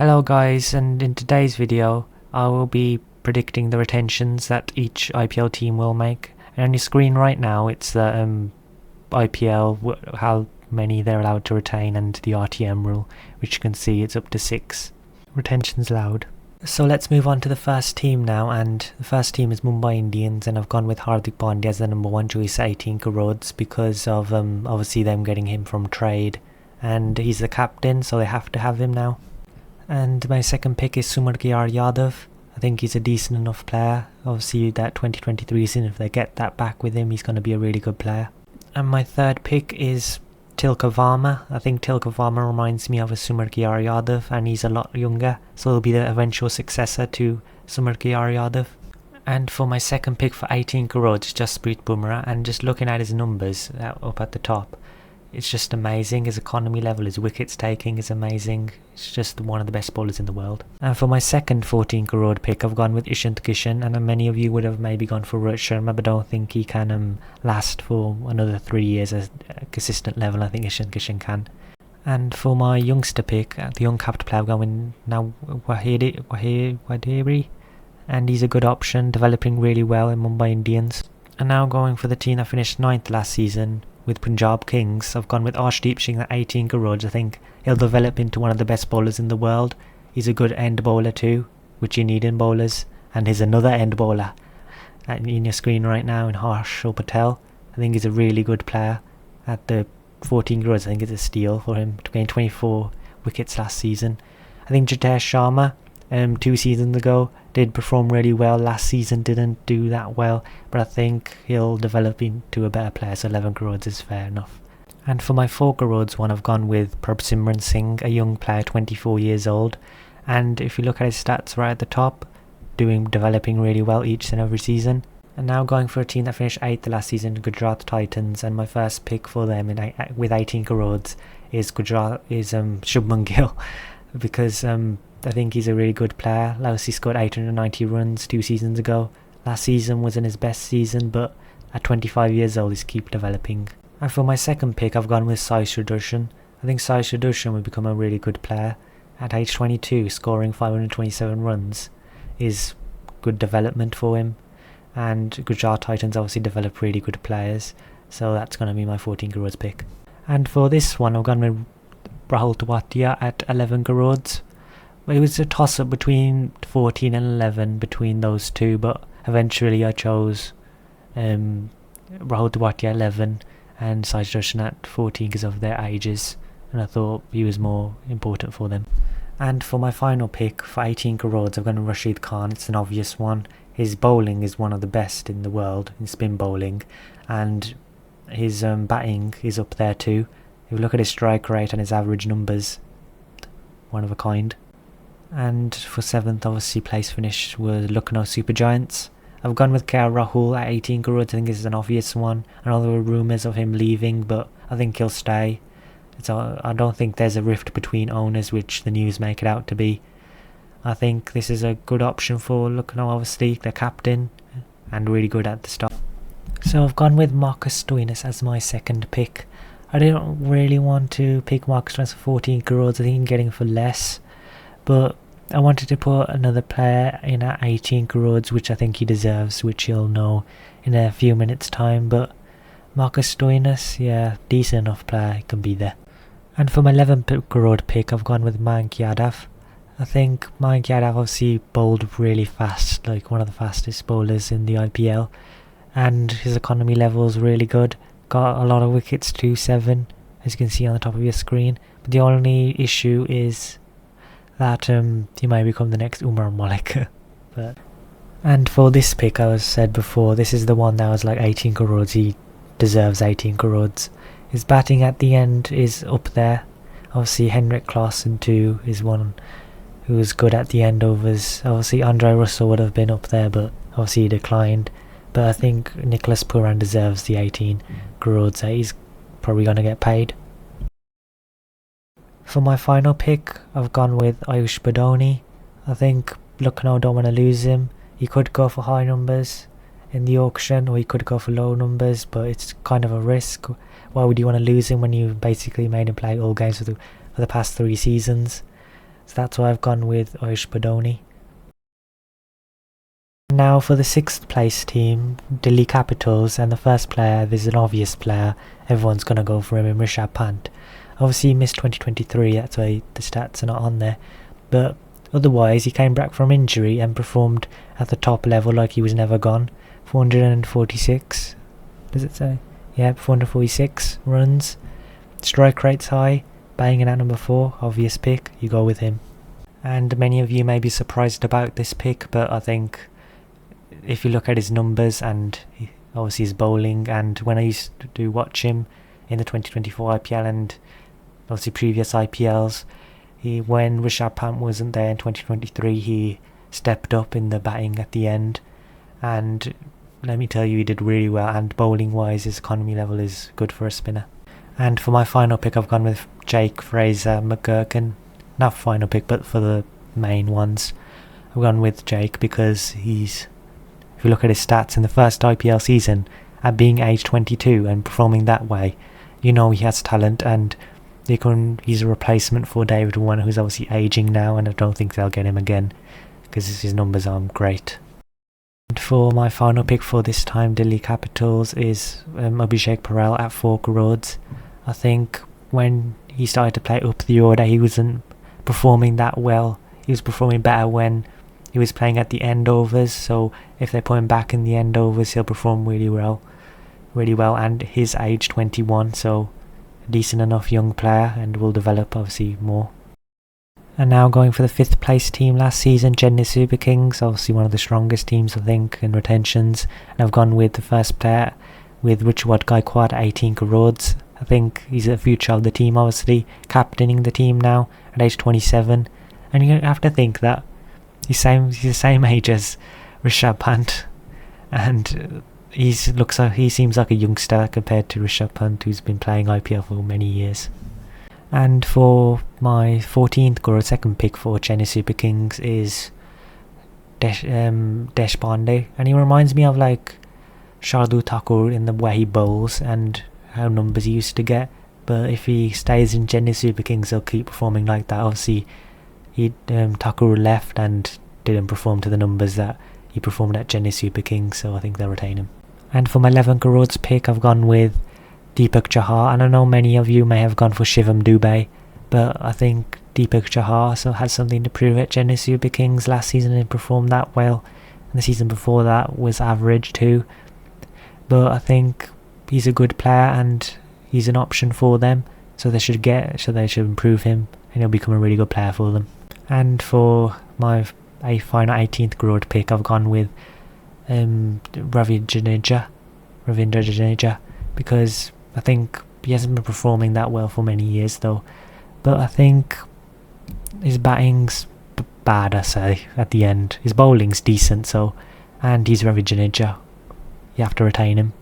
Hello guys, and in today's video I will be predicting the retentions that each IPL team will make. And on your screen right now it's the IPL, how many they're allowed to retain, and the RTM rule, which you can see it's up to 6 retentions allowed. So let's move on to the first team now, and the first team is Mumbai Indians, and I've gone with Hardik Pandya as the number 1 choice at 18 crores because of obviously them getting him from trade, and he's the captain so they have to have him now. And my second pick is Sumarkiyar Yadav. I think he's a decent enough player. Obviously that 2023 season, if they get that back with him, he's going to be a really good player. And my third pick is Tilka Varma. I think Tilka Varma reminds me of a Sumarkiyar Yadav, and he's a lot younger, so he'll be the eventual successor to Sumarkiyar Yadav. And for my second pick for 18 crores, Jasprit Bumrah, and just looking at his numbers up at the top, it's just amazing. His economy level, his wickets taking is amazing. It's just one of the best bowlers in the world. And for my second 14 crore pick, I've gone with Ishant Kishan, and many of you would have maybe gone for Rohit Sharma, but I don't think he can last for another 3 years at a consistent level. I think Ishant Kishan can. And for my youngster pick, the uncapped player, I've gone with now Wadiri, and he's a good option, developing really well in Mumbai Indians. And now going for the team that finished 9th last season with Punjab Kings, I've gone with Arshdeep Singh at 18 crores. I think he'll develop into one of the best bowlers in the world. He's a good end bowler too, which you need in bowlers, and he's another end bowler in your screen right now in Harshal Patel. I think he's a really good player. At the 14 crores, I think it's a steal for him to gain 24 wickets last season. I think Jitesh Sharma 2 seasons ago did perform really well. Last season didn't do that well, but I think he'll develop into a better player, so 11 crores is fair enough. And for my 4 crores one, I've gone with Prabhsimran Singh, a young player, 24 years old, and if you look at his stats right at the top, developing really well each and every season. And now going for a team that finished 8th last season, Gujarat Titans, and my first pick for them with 18 crores is Shubman Gill, because I think he's a really good player. He scored 890 runs 2 seasons ago. Last season wasn't his best season, but at 25 years old he's keep developing. And for my second pick, I've gone with Sai Sudarshan. I think Sai Sudarshan will become a really good player. At age 22, scoring 527 runs is good development for him. And Gujarat Titans obviously develop really good players, so that's going to be my 14 crores pick. And for this one, I've gone with Rahul Tewatia at 11 crores. It was a toss-up between 14 and 11 between those two, but eventually I chose Rahul Tewatia 11 and Sai Sudarshan at 14 because of their ages, and I thought he was more important for them. And for my final pick for 18 crores, I've gone with Rashid Khan. It's an obvious one. His bowling is one of the best in the world in spin bowling, and his batting is up there too. If you look at his strike rate and his average numbers, one of a kind. And for 7th, obviously place finish were Lucknow Super Giants. I've gone with KL Rahul at 18 crores. I think this is an obvious one. I know there were rumours of him leaving, but I think he'll stay. I don't think there's a rift between owners, which the news make it out to be. I think this is a good option for Lucknow, obviously, their captain, and really good at the start. So I've gone with Marcus Stoinis as my second pick. I didn't really want to pick Marcus Stoinis for 14 crores. I think I'm getting for less, but I wanted to put another player in at 18 crores, which I think he deserves, which you'll know in a few minutes time. But Marcus Stoinis, yeah, decent enough player, he can be there. And for my 11 crore pick, I've gone with Mayank Yadav. I think Mayank Yadav obviously bowled really fast, like one of the fastest bowlers in the IPL, and his economy level is really good. Got a lot of wickets, 2-7, as you can see on the top of your screen. But the only issue is that he might become the next Umar Malik. And for this pick, I was said before, this is the one that was like 18 crores. He deserves 18 crores. His batting at the end is up there. Obviously Henrik Klaasen too is one who was good at the end overs. Obviously Andre Russell would have been up there, but obviously he declined. But I think Nicholas Pooran deserves the 18 crores. He's probably going to get paid. For my final pick, I've gone with Ayush Badoni. I think Lucknow don't want to lose him. He could go for high numbers in the auction, or he could go for low numbers, but it's kind of a risk. Why would you want to lose him when you basically made him play all games for the past 3 seasons? So that's why I've gone with Ayush Badoni. Now for the 6th place team, Delhi Capitals, and the first player, there's an obvious player, everyone's going to go for him, in Rishabh Pant. Obviously he missed 2023, that's why the stats are not on there, but otherwise he came back from injury and performed at the top level like he was never gone. 446, does it say? Yeah, 446 runs, strike rate's high, banging at number 4, obvious pick, you go with him. And many of you may be surprised about this pick, but I think if you look at his numbers and obviously his bowling, and when I used to watch him in the 2024 IPL and obviously previous IPLs, when Rishabh Pant wasn't there in 2023, he stepped up in the batting at the end, and let me tell you, he did really well, and bowling wise his economy level is good for a spinner. And for my final pick, I've gone with Jake Fraser McGurkin. Not final pick, but for the main ones, I've gone with Jake because if you look at his stats in the first IPL season, at being age 22 and performing that way, you know he has talent, and he's a replacement for David Warner, who's obviously aging now, and I don't think they'll get him again because his numbers aren't great. And for my final pick for this time, Delhi Capitals, is Abhishek Paral at 4 crores. I think when he started to play up the order, he wasn't performing that well. He was performing better when he was playing at the end overs, so if they put him back in the end overs, he'll perform really well, and he's age 21, so a decent enough young player and will develop obviously more. And now going for the 5th place team last season, Chennai Super Kings, obviously one of the strongest teams I think in retentions, and I've gone with the first player with Ruchwat Gaikwad at 18 crores. I think he's the future of the team, obviously captaining the team now at age 27, and you have to think that he's the same age as Rishabh Pant, and he seems like a youngster compared to Rishabh Pant, who's been playing IPL for many years. And for my 14th or second pick for Chennai Super Kings is Deshpande, and he reminds me of like Shardul Thakur in the way he bowls and how numbers he used to get, but if he stays in Chennai Super Kings he'll keep performing like that. Obviously Thakur left and didn't perform to the numbers that he performed at Chennai Super Kings, so I think they'll retain him. And for my 11 crores pick, I've gone with Deepak Chahar, and I know many of you may have gone for Shivam Dubey, but I think Deepak Chahar also had something to prove at Chennai Super Kings last season and performed that well, and the season before that was average too, but I think he's a good player and he's an option for them, so they should improve him and he'll become a really good player for them. And for my final 18th crore pick, I've gone with Ravindra Jadeja, because I think he hasn't been performing that well for many years though, but I think his batting's bad, I say, at the end. His bowling's decent, and he's Ravi Jadeja, you have to retain him.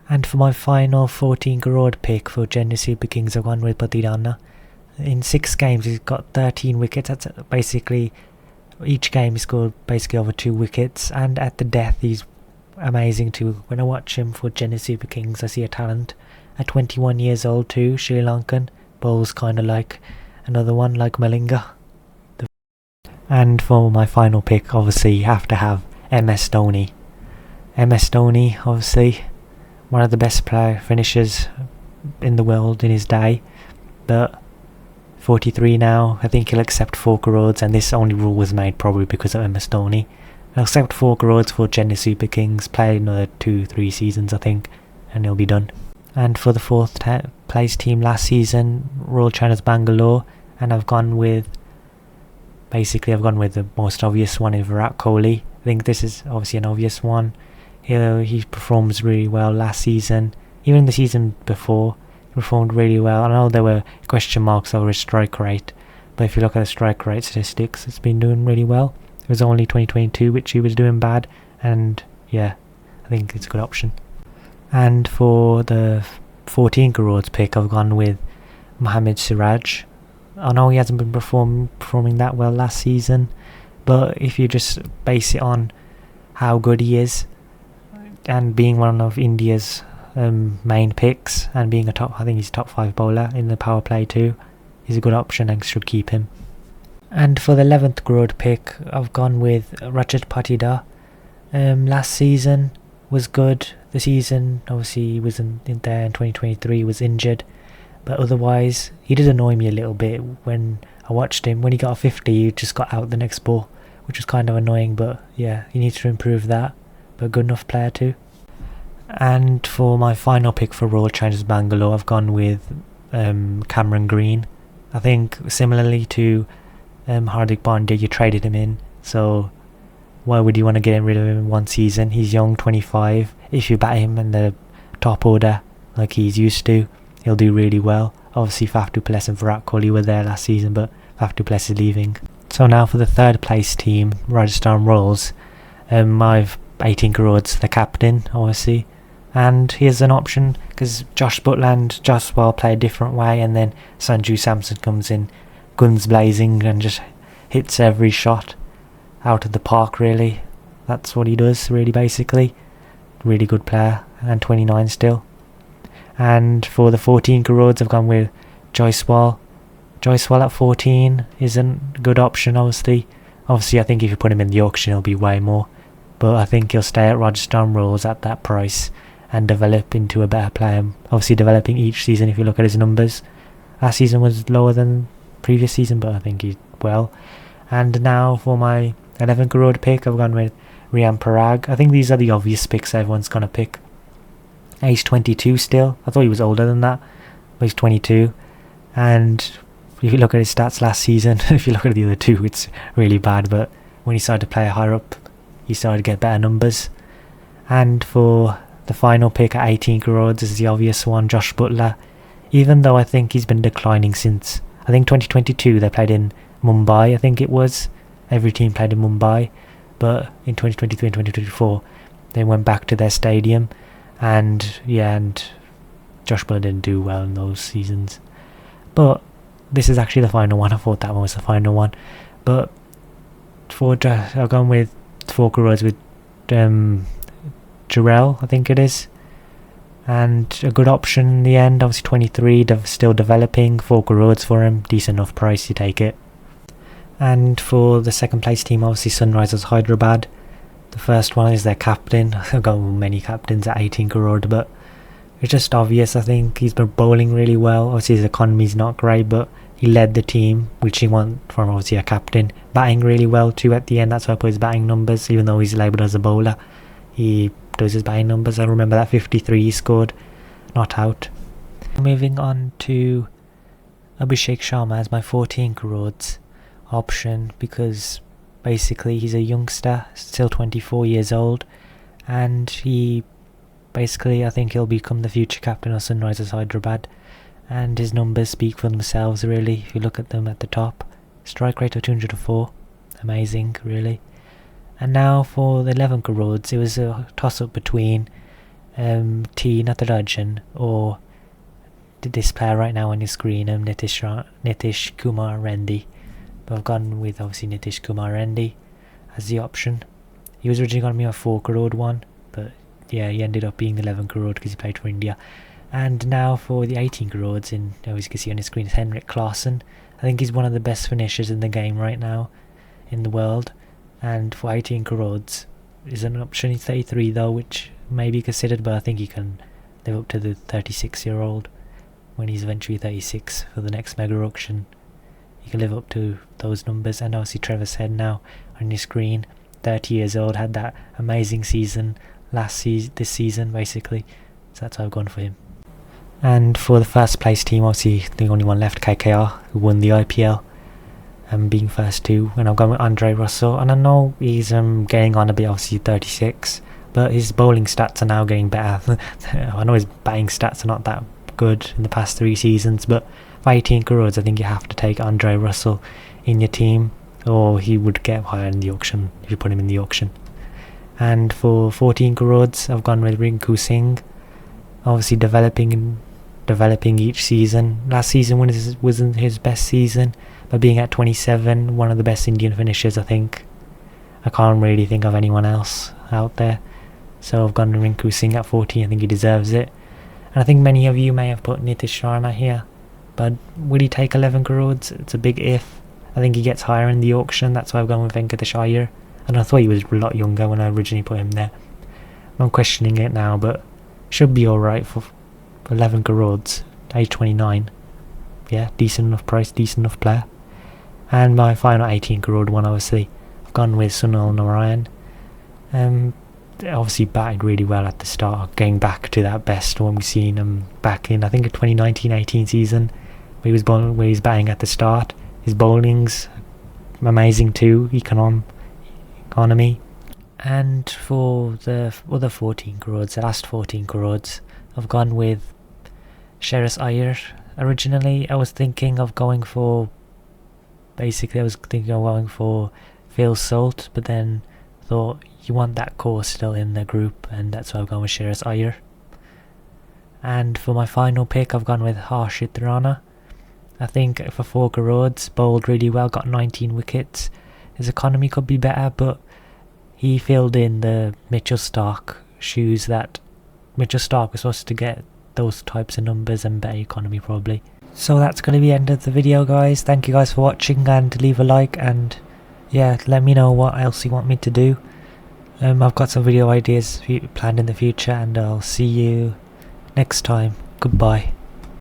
And for my final 14 crore pick for Chennai Super Kings, I've gone with Patirana. In 6 games he's got 13 wickets. That's basically each game he scored basically over 2 wickets, and at the death he's amazing too. When I watch him for Chennai Super Kings I see a talent. At 21 years old too, Sri Lankan, bowls kind of like another one like Malinga. And for my final pick, obviously you have to have MS Dhoni. MS Dhoni, obviously one of the best finishers in the world in his day, but 43 now. I think he'll accept 4 crores, and this only rule was made probably because of MS Dhoni. He'll accept 4 crores for Chennai Super Kings, play another 2-3 seasons I think, and he'll be done. And for the 4th place team last season, Royal Challengers Bangalore, and I've gone with the most obvious one, in Virat Kohli. I think this is obviously an obvious one. He performs really well last season, even the season before he performed really well. I know there were question marks over his strike rate, but if you look at the strike rate statistics, it's been doing really well. It was only 2022 which he was doing bad, and yeah, I think it's a good option. And for the 14 crores pick, I've gone with Mohammad Siraj. I know he hasn't been performing that well last season, but if you just base it on how good he is, and being one of India's main picks, and being I think he's a top 5 bowler in the power play too, he's a good option and should keep him. And for the 11th grade pick, I've gone with Rajat Patida. Last season was good. The season, obviously, he was in there in 2023, was injured. But otherwise, he did annoy me a little bit when I watched him. When he got a 50, he just got out the next ball, which was kind of annoying. But yeah, he needs to improve that. But good enough player too. And for my final pick for Royal Challengers Bangalore, I've gone with Cameron Green. I think similarly to Hardik Pandya, you traded him in, so why would you want to get rid of him in one season? He's young, 25. If you bat him in the top order like he's used to, he'll do really well. Obviously Faf du Plessis and Virat Kohli were there last season, but Faf du Plessis is leaving. So now for the third place team, Rajasthan Royals. I've 18 crores, the captain, obviously. And here's an option, because Josh Butler and Jaswal play a different way, and then Sanju Samson comes in guns blazing and just hits every shot out of the park, really. That's what he does, really, basically. Really good player, and 29 still. And for the 14 crores, I've gone with Jaiswal. Jaiswal at 14 is a good option, obviously. Obviously, I think if you put him in the auction, he'll be way more. But I think he'll stay at Rajasthan Royals at that price and develop into a better player. Obviously developing each season if you look at his numbers. Last season was lower than previous season, but I think he's well. And now for my 11 crore pick, I've gone with Riyan Parag. I think these are the obvious picks everyone's going to pick. Age 22 still. I thought he was older than that, but he's 22. And if you look at his stats last season, if you look at the other two, it's really bad, but when he started to play higher up, he started to get better numbers. And for the final pick at 18 crores is the obvious one, Josh Butler. Even though I think he's been declining since, I think 2022 they played in Mumbai, I think it was. Every team played in Mumbai. But in 2023 and 2024 they went back to their stadium. And yeah, and Josh Butler didn't do well in those seasons. But this is actually the final one. I thought that one was the final one. But I've gone with 4 crores with Jarrell, I think it is, and a good option in the end. Obviously 23, still developing. 4 crores for him, decent enough price, you take it. And for the second place team, obviously Sunrisers Hyderabad. The first one is their captain. I've got many captains at 18 crore, but it's just obvious. I think he's been bowling really well. Obviously his economy's not great, but he led the team, which he want from obviously a captain. Batting really well too at the end, that's why I put his batting numbers, even though he's labelled as a bowler. He does his batting numbers. I remember that 53 he scored, not out. Moving on to Abhishek Sharma as my 14 crores option, because basically he's a youngster, still 24 years old, and he basically, I think he'll become the future captain of Sunrisers Hyderabad, and his numbers speak for themselves, really. If you look at them at the top, strike rate of 204, amazing, really. And now for the 11 crores, it was a toss-up between T. Natarajan or this player right now on your screen, Nitish Kumar Reddy. But I've gone with obviously Nitish Kumar Reddy as the option. He was originally going to be a 4 crore one, but yeah, he ended up being 11 crore because he played for India. And now for the 18 crores, as you can see on your screen, is Henrik Klassen. I think he's one of the best finishers in the game right now in the world. And for 18 crores is an option. He's 33 though, which may be considered, but I think he can live up to the 36-year-old when he's eventually 36 for the next mega auction. He can live up to those numbers. And obviously Travis Head now on your screen, 30 years old, had that amazing season this season basically, so that's how I've gone for him. And for the first place team, obviously the only one left, KKR, who won the IPL, and being first too, and I've gone with Andre Russell. And I know he's getting on a bit, obviously 36, but his bowling stats are now getting better. I know his batting stats are not that good in the past 3 seasons, but for 18 crores I think you have to take Andre Russell in your team, or he would get higher in the auction if you put him in the auction. And for 14 crores I've gone with Rinku Singh, obviously developing each season. Last season wasn't his best season, but being at 27, one of the best Indian finishers, I think. I can't really think of anyone else out there, so I've gone to Rinku Singh at 14. I think he deserves it. And I think many of you may have put Nitish Sharma here, but will he take 11 crores? It's a big if. I think he gets higher in the auction, that's why I've gone with Venkatesh Iyer. And I thought he was a lot younger when I originally put him there. I'm questioning it now, but should be alright for 11 crores, age 29. Yeah, decent enough price, decent enough player. And my final 18 crore one, obviously, I've gone with Sunil Narayan. Obviously batted really well at the start, going back to that best when we've seen him back in, I think, a 2019-18 season, where he was batting at the start. His bowling's amazing too, economy. And for the other 14 crores, the last 14 crores, I've gone with Shreyas Iyer. Originally, I was thinking of going for Phil Salt, but then thought you want that core still in the group, and that's why I've gone with Shreyas Iyer. And for my final pick, I've gone with Harshit Rana. I think for 4 crores, bowled really well, got 19 wickets. His economy could be better, but he filled in the Mitchell Starc shoes that Mitchell Starc was supposed to get those types of numbers and better economy probably. So that's going to be the end of the video, guys. Thank you guys for watching, and leave a like, and yeah, let me know what else you want me to do. I've got some video ideas planned in the future, and I'll see you next time. Goodbye.